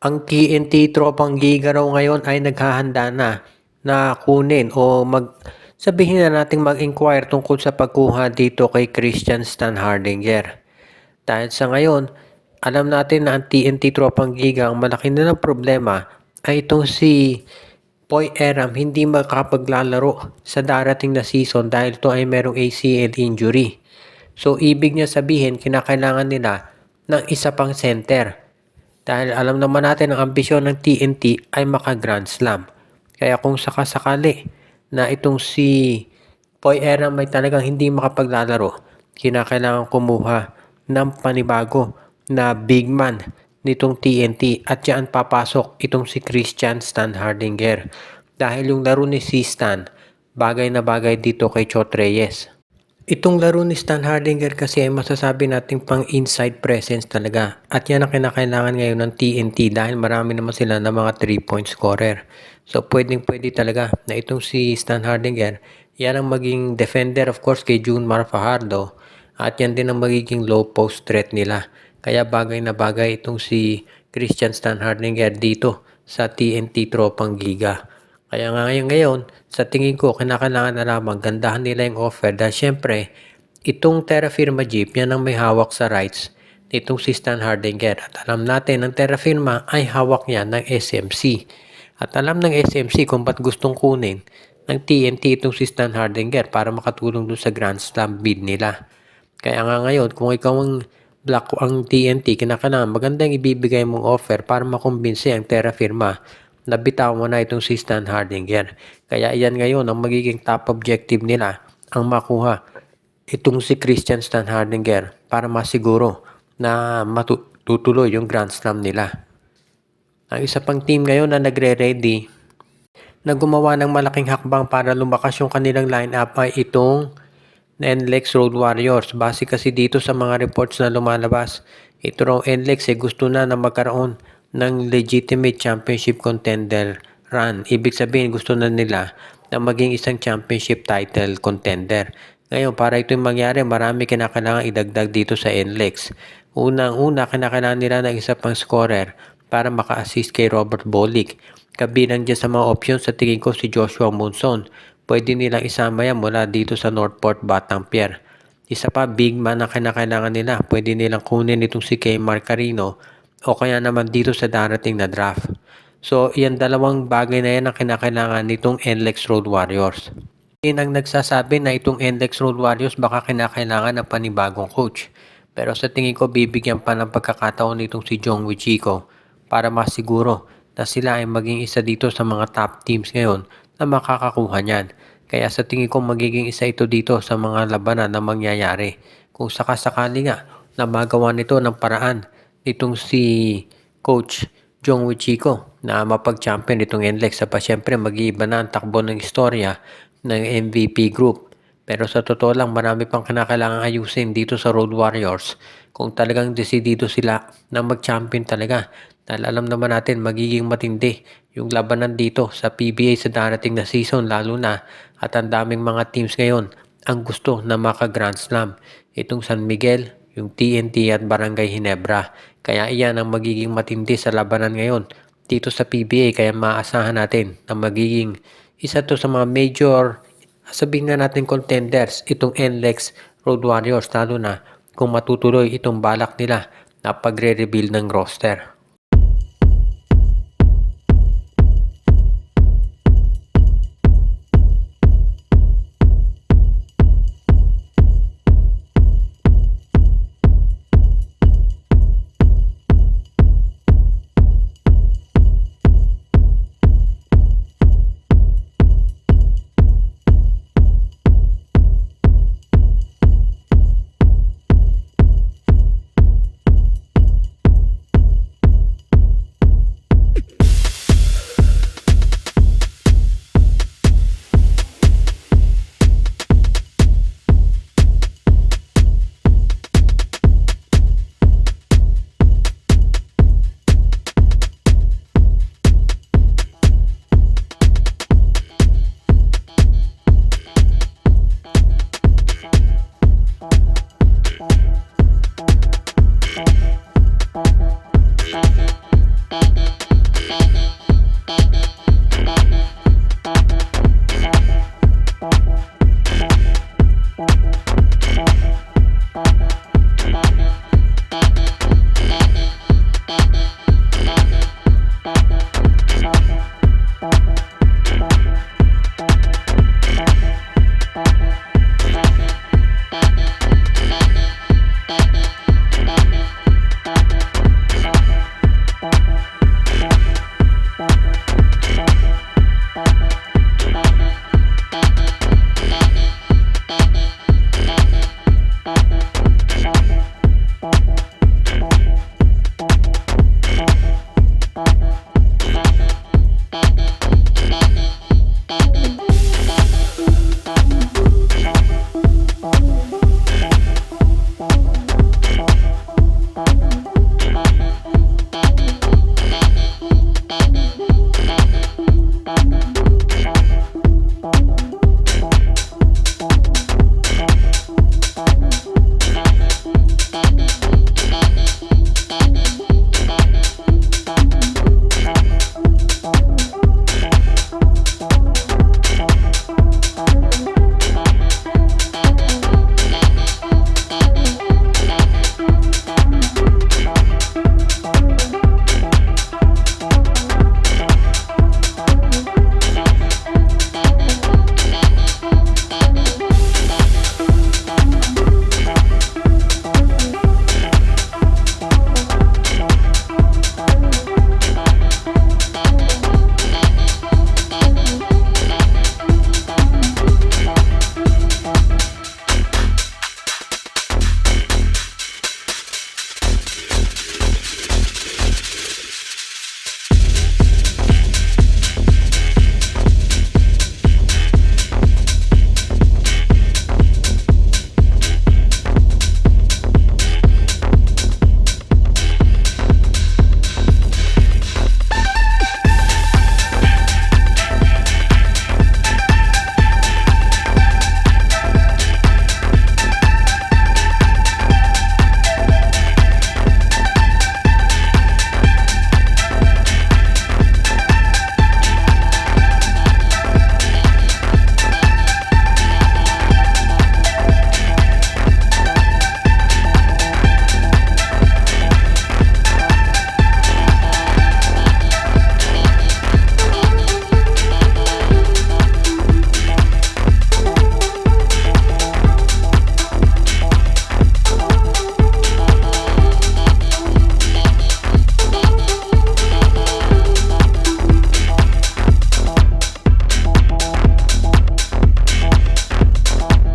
Ang TNT Tropang Giga raw ngayon ay naghahanda na kunin o sabihin na nating mag-inquire tungkol sa pagkuha dito kay Christian Stan Hardinger. Dahil sa ngayon, alam natin na ang TNT Tropang Giga ang malaki nilang problema ay itong si Poy Eram hindi makakapaglalaro sa darating na season dahil ito ay merong ACL injury. So ibig niya sabihin kinakailangan nila ng isa pang center. Dahil alam naman natin ang ambisyon ng TNT ay maka-Grand Slam. Kaya kung sakasakali na itong si Poy Eram ay talagang hindi makapaglalaro, kinakailangan kumuha ng panibago na big man nitong TNT at diyan papasok itong si Christian Stan Hardinger. Dahil yung laro ni si Stan, bagay na bagay dito kay Chot Reyes. Itong laro ni Stan Hardinger kasi ay masasabi nating pang inside presence talaga. At yan ang kinakailangan ngayon ng TNT dahil marami naman sila ng mga 3-point scorer. So pwede talaga na itong si Stan Hardinger, yan ang maging defender of course kay Junmar Fajardo. At yan din ang magiging low post threat nila. Kaya bagay na bagay itong si Christian Stan Hardinger dito sa TNT Tropang Giga. Kaya nga ngayon, sa tingin ko, kinakailangan na lamang gandahan nila yung offer dahil syempre, itong Terra Firma Jeep, yan ang may hawak sa rights nitong si Stan Hardinger. At alam natin, ang Terra Firma ay hawak niya ng SMC. At alam ng SMC kung ba't gustong kunin ng TNT itong si Stan Hardinger para makatulong dun sa Grand Slam bid nila. Kaya nga ngayon, kung ikaw ang TNT, kinakailangan magandang ibibigay mong offer para makumbinsi ang Terra Firma na bitawan mo na itong si Stan Hardinger. Kaya iyan ngayon ang magiging top objective nila ang makuha itong si Christian Stan Hardinger para masiguro na matutuloy yung Grand Slam nila. Ang isa pang team ngayon na nagre-ready na gumawa ng malaking hakbang para lumakas yung kanilang lineup ay itong NLEX Road Warriors. Base kasi dito sa mga reports na lumalabas, ito raw NLEX gusto na magkaroon ng legitimate championship contender run. Ibig sabihin gusto na nila na maging isang championship title contender. Ngayon para ito yung mangyari, marami kinakailangan idagdag dito sa NLEX. Unang-una, kinakailangan nila ng isa pang scorer para maka-assist kay Robert Bolick. Kabilang dyan sa mga options sa tingin ko si Joshua Monson. Pwede nilang isama yan mula dito sa Northport Batangpier. Isa pa, big man na kinakailangan nila. Pwede nilang kunin itong si Kay Marcarino o kaya naman dito sa darating na draft. So, yan dalawang bagay na yan ang kinakailangan nitong NLEX Road Warriors. Yan ang nagsasabi na itong NLEX Road Warriors baka kinakailangan ng panibagong coach. Pero sa tingin ko, bibigyan pa ng pagkakataon nitong si Jong Wichiko para masiguro na sila ay maging isa dito sa mga top teams ngayon na makakakuha niyan. Kaya sa tingin ko magiging isa ito dito sa mga labanan na mangyayari. Kung sakasakali nga na magawa nito ng paraan itong si Coach Jong Wichiko na mapag-champion itong NLEX. Sapa syempre mag-iiba na ang takbo ng istorya ng MVP group. Pero sa totoo lang marami pang kinakailangan ayusin dito sa Road Warriors kung talagang desidido sila na mag-champion talaga. Dahil alam naman natin magiging matindi yung labanan dito sa PBA sa darating na season lalo na at ang daming mga teams ngayon ang gusto na maka-Grand Slam. Itong San Miguel, yung TNT at Barangay Ginebra. Kaya iyan ang magiging matindi sa labanan ngayon dito sa PBA. Kaya maasahan natin na magiging isa to sa mga major, sabihin na natin contenders, itong NLEX Road Warriors lalo na kung matutuloy itong balak nila na pagre-rebuild ng roster. Thank you.